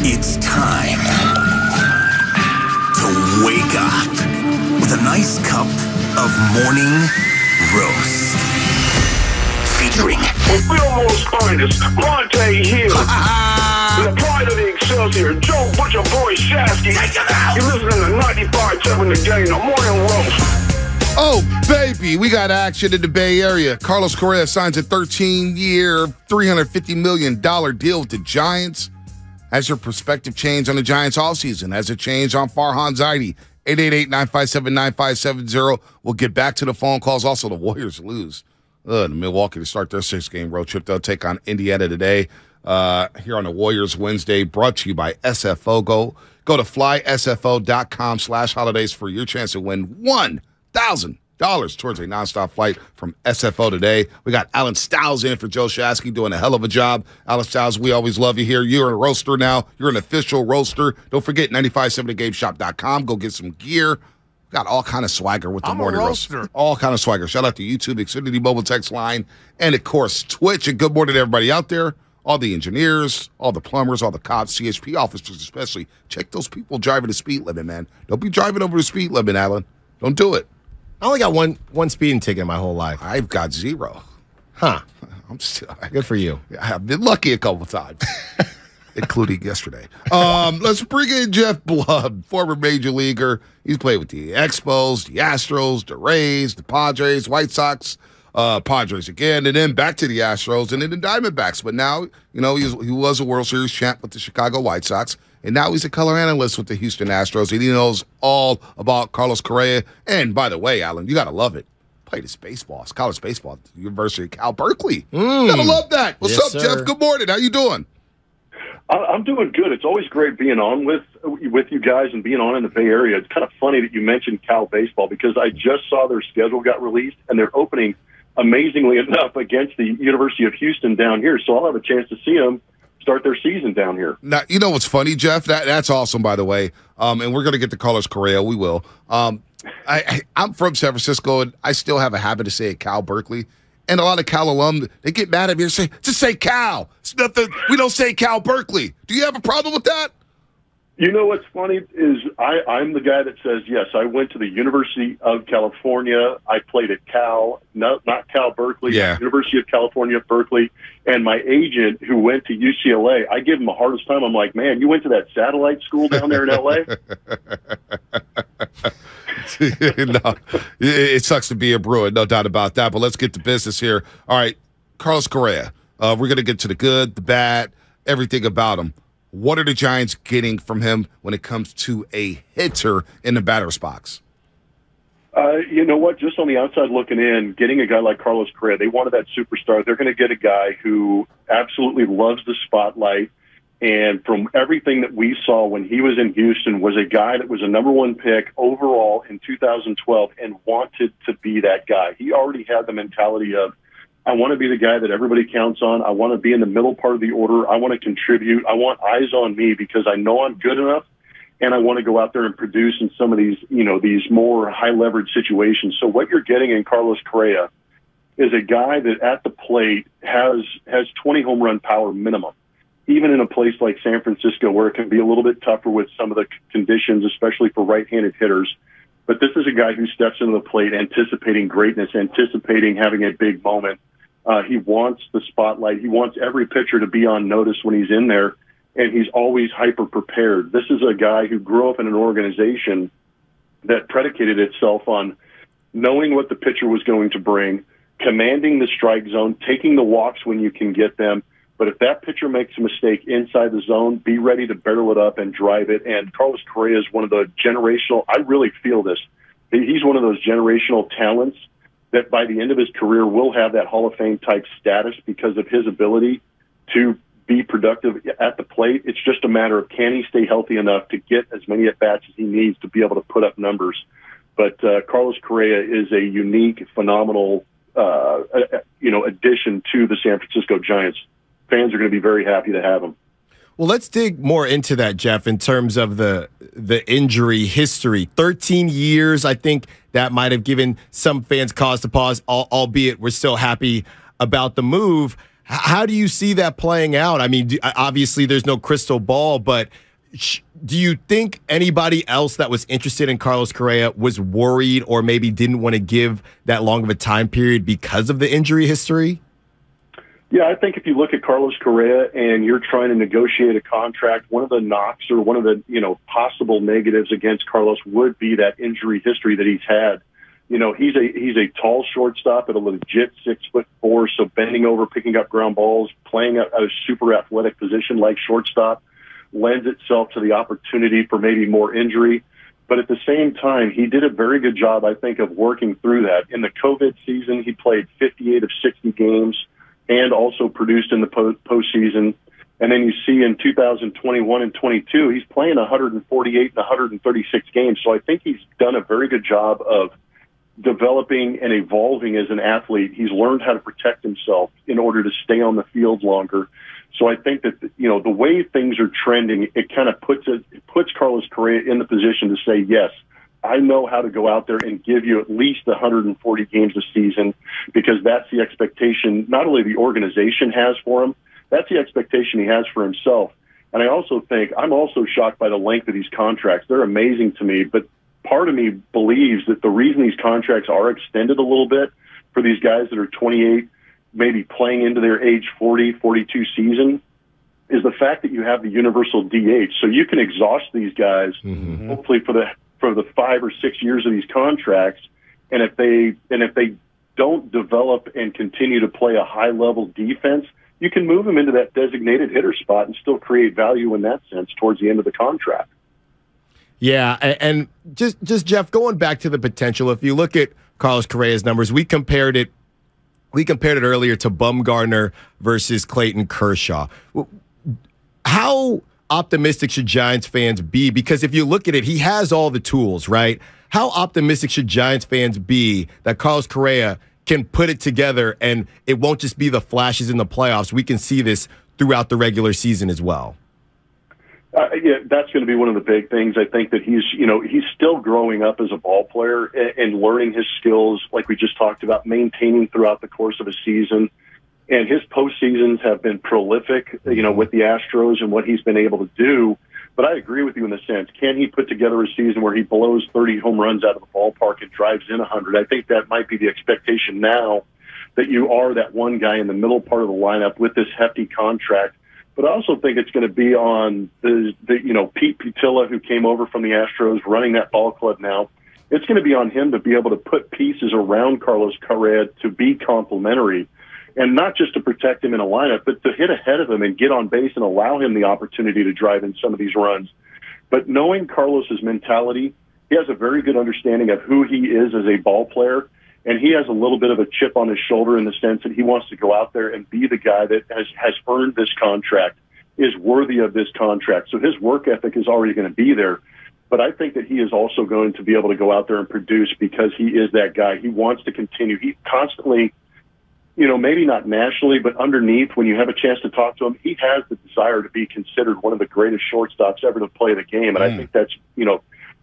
It's time to wake up with a nice cup of morning roast. Featuring with Fillmore's finest, Monte Hill, the pride of the Excelsior, Joe Butcher Boy Shasky. You're listening to 95.7 The Game, the morning roast. Oh, baby, we got action in the Bay Area. Carlos Correa signs a 13-year, $350 million deal with the Giants. Has your perspective changed on the Giants offseason? Has it changed on Farhan Zaidi? 888-957-9570. We'll get back to the phone calls. Also, the Warriors lose to Milwaukee to start their 6-game road trip. They'll take on Indiana today here on the Warriors Wednesday, brought to you by SFO. Go to flysfo.com/holidays for your chance to win $1,000 towards a nonstop flight from SFO today. We got Alan Stiles in for Joe Shasky doing a hell of a job. Alan Stiles, we always love you here. You're a roaster now. You're an official roaster. Don't forget 957thegameshop.com. Go get some gear. Got all kind of swagger with the morning roaster. All kind of swagger. Shout out to YouTube, Xfinity Mobile Text Line, and of course Twitch. And good morning to everybody out there. All the engineers, all the plumbers, all the cops, CHP officers especially. Check those people driving the speed limit, man. Don't be driving over the speed limit, Alan. Don't do it. I only got one speeding ticket in my whole life. I've got 0. Huh. I'm still Good for you. I've been lucky a couple times, including yesterday. Let's bring in Geoff Blum, former major leaguer. He's played with the Expos, the Astros, the Rays, the Padres, White Sox, Padres again, and then back to the Astros, and then the Diamondbacks. But now, he was a World Series champ with the Chicago White Sox. And now he's a color analyst with the Houston Astros. And he knows all about Carlos Correa. And by the way, Alan, you got to love it. Played his baseball. It's college baseball at the University of Cal Berkeley. You got to love that. What's up, sir. Geoff? Good morning. How you doing? I'm doing good. It's always great being on with you guys and being on in the Bay Area. It's kind of funny that you mentioned Cal baseball because I just saw their schedule got released, and they're opening, amazingly enough, against the University of Houston down here. So I'll have a chance to see them start their season down here. Now, you know what's funny, Geoff? That's awesome, by the way. And we're going to get to Carlos Correa. We will. I'm from San Francisco, and I still have a habit to say at Cal Berkeley. And a lot of Cal alum, they get mad at me and say, just say Cal. It's nothing. We don't say Cal Berkeley. Do you have a problem with that? You know what's funny is I'm the guy that says, yes, I went to the University of California. I played at Cal, not Cal Berkeley, University of California, Berkeley. And my agent who went to UCLA, I give him the hardest time. I'm like, man, you went to that satellite school down there in L.A.? No, it sucks to be a Bruin, no doubt about that. But let's get to business here. All right, Carlos Correa. We're going to get to the good, the bad, everything about him. What are the Giants getting from him when it comes to a hitter in the batter's box? You know what? Just on the outside looking in, getting a guy like Carlos Correa, they wanted that superstar. They're going to get a guy who absolutely loves the spotlight. And from everything that we saw when he was in Houston, was a guy that was a number 1 pick overall in 2012 and wanted to be that guy. He already had the mentality of, I want to be the guy that everybody counts on. I want to be in the middle part of the order. I want to contribute. I want eyes on me because I know I'm good enough, and I want to go out there and produce in some of these, these more high-leverage situations. So what you're getting in Carlos Correa is a guy that at the plate has 20 home run power minimum, even in a place like San Francisco where it can be a little bit tougher with some of the conditions, especially for right-handed hitters. But this is a guy who steps into the plate anticipating greatness, anticipating having a big moment. He wants the spotlight. He wants every pitcher to be on notice when he's in there, and he's always hyper-prepared. This is a guy who grew up in an organization that predicated itself on knowing what the pitcher was going to bring, commanding the strike zone, taking the walks when you can get them. But if that pitcher makes a mistake inside the zone, be ready to barrel it up and drive it. And Carlos Correa is one of the generational, I really feel this, he's one of those generational talents that by the end of his career will have that Hall of Fame type status because of his ability to be productive at the plate. It's just a matter of can he stay healthy enough to get as many at-bats as he needs to be able to put up numbers. But Carlos Correa is a unique, phenomenal, addition to the San Francisco Giants. Fans are going to be very happy to have him. Well, let's dig more into that, Geoff, in terms of the injury history. 13 years, I think that might have given some fans cause to pause, albeit we're still happy about the move. How do you see that playing out? I mean, obviously there's no crystal ball, but do you think anybody else that was interested in Carlos Correa was worried or maybe didn't want to give that long of a time period because of the injury history? Yeah, I think if you look at Carlos Correa and you're trying to negotiate a contract, one of the knocks or one of the, possible negatives against Carlos would be that injury history that he's had. He's a tall shortstop at a legit 6'4", so bending over, picking up ground balls, playing a super athletic position like shortstop lends itself to the opportunity for maybe more injury. But at the same time, he did a very good job, I think, of working through that. In the COVID season, he played 58 of 60 games and also produced in the postseason. And then you see in 2021 and 22, he's playing 148 and 136 games. So I think he's done a very good job of developing and evolving as an athlete. He's learned how to protect himself in order to stay on the field longer. So I think that, the way things are trending, it kind of puts Carlos Correa in the position to say, yes, I know how to go out there and give you at least 140 games a season, because that's the expectation not only the organization has for him, that's the expectation he has for himself. And I also think I'm also shocked by the length of these contracts. They're amazing to me, but part of me believes that the reason these contracts are extended a little bit for these guys that are 28, maybe playing into their age 40, 42 season, is the fact that you have the universal DH. So you can exhaust these guys, hopefully for the 5 or 6 years of these contracts. And if they don't develop and continue to play a high level defense, you can move them into that designated hitter spot and still create value in that sense towards the end of the contract. Yeah, and just Geoff, going back to the potential, if you look at Carlos Correa's numbers, we compared it earlier to Bumgarner versus Clayton Kershaw. How optimistic should Giants fans be? Because if you look at it, he has all the tools, right? How optimistic should Giants fans be that Carlos Correa can put it together and it won't just be the flashes in the playoffs? We can see this throughout the regular season as well. Yeah, that's going to be one of the big things. I think that he's still growing up as a ball player and learning his skills, like we just talked about, maintaining throughout the course of a season. And his postseasons have been prolific, with the Astros and what he's been able to do. But I agree with you in the sense, can he put together a season where he blows 30 home runs out of the ballpark and drives in 100? I think that might be the expectation now, that you are that one guy in the middle part of the lineup with this hefty contract. But I also think it's going to be on the Pete Putila, who came over from the Astros, running that ball club now. It's going to be on him to be able to put pieces around Carlos Correa to be complementary, and not just to protect him in a lineup, but to hit ahead of him and get on base and allow him the opportunity to drive in some of these runs. But knowing Carlos's mentality, he has a very good understanding of who he is as a ball player. And he has a little bit of a chip on his shoulder in the sense that he wants to go out there and be the guy that has earned this contract, is worthy of this contract. So his work ethic is already going to be there. But I think that he is also going to be able to go out there and produce because he is that guy. He wants to continue. He constantly, maybe not nationally, but underneath, when you have a chance to talk to him, he has the desire to be considered one of the greatest shortstops ever to play the game. And I think that's,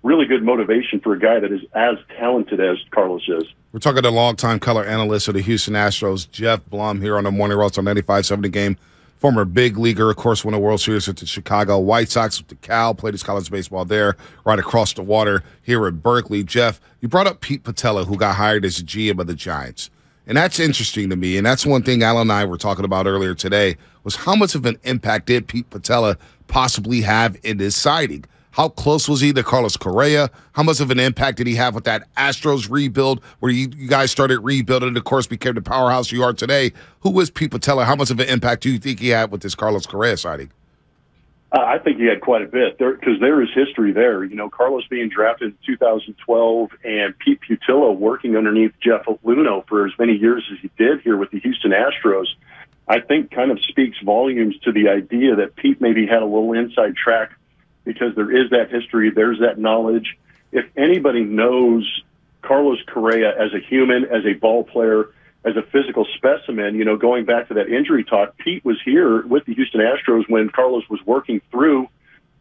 really good motivation for a guy that is as talented as Carlos is. We're talking to longtime color analyst of the Houston Astros, Geoff Blum, here on the Morning Roast on 95.7 The Game. Former big leaguer, of course, won a World Series with the Chicago White Sox, with the Cal, played his college baseball there, right across the water here at Berkeley. Geoff, you brought up Pete Putila, who got hired as the GM of the Giants. And that's interesting to me. And that's one thing Alan and I were talking about earlier today, was how much of an impact did Pete Putila possibly have in this signing? How close was he to Carlos Correa? How much of an impact did he have with that Astros rebuild where you guys started rebuilding and, of course, became the powerhouse you are today? Who was Pete Putila? How much of an impact do you think he had with this Carlos Correa signing? I think he had quite a bit because there is history there. Carlos being drafted in 2012 and Pete Putila working underneath Jeff Luhnow for as many years as he did here with the Houston Astros, I think kind of speaks volumes to the idea that Pete maybe had a little inside track, because there is that history, there's that knowledge. If anybody knows Carlos Correa as a human, as a ball player, as a physical specimen, going back to that injury talk, Pete was here with the Houston Astros when Carlos was working through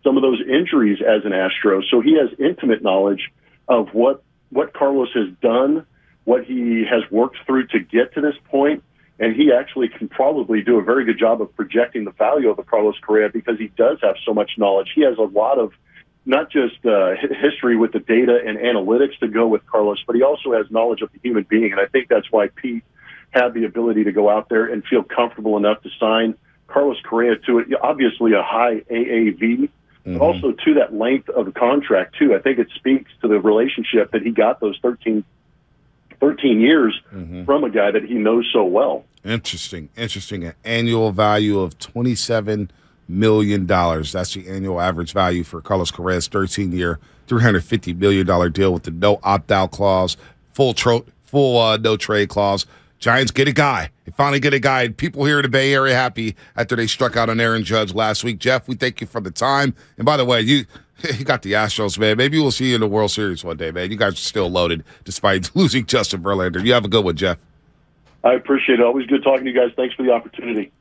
some of those injuries as an Astro. So he has intimate knowledge of what Carlos has done, what he has worked through to get to this point. And he actually can probably do a very good job of projecting the value of a Carlos Correa because he does have so much knowledge. He has a lot of not just history with the data and analytics to go with Carlos, but he also has knowledge of the human being. And I think that's why Pete had the ability to go out there and feel comfortable enough to sign Carlos Correa to it. Obviously a high AAV, but also to that length of the contract too. I think it speaks to the relationship that he got those 13 years from a guy that he knows so well. Interesting. An annual value of $27 million. That's the annual average value for Carlos Correa's 13-year, $350 million deal with the no opt-out clause, full no trade clause. Giants get a guy. They finally get a guy. And people here in the Bay Area happy after they struck out on Aaron Judge last week. Geoff, we thank you for the time. And by the way, you got the Astros, man. Maybe we'll see you in the World Series one day, man. You guys are still loaded despite losing Justin Verlander. You have a good one, Geoff. I appreciate it. Always good talking to you guys. Thanks for the opportunity.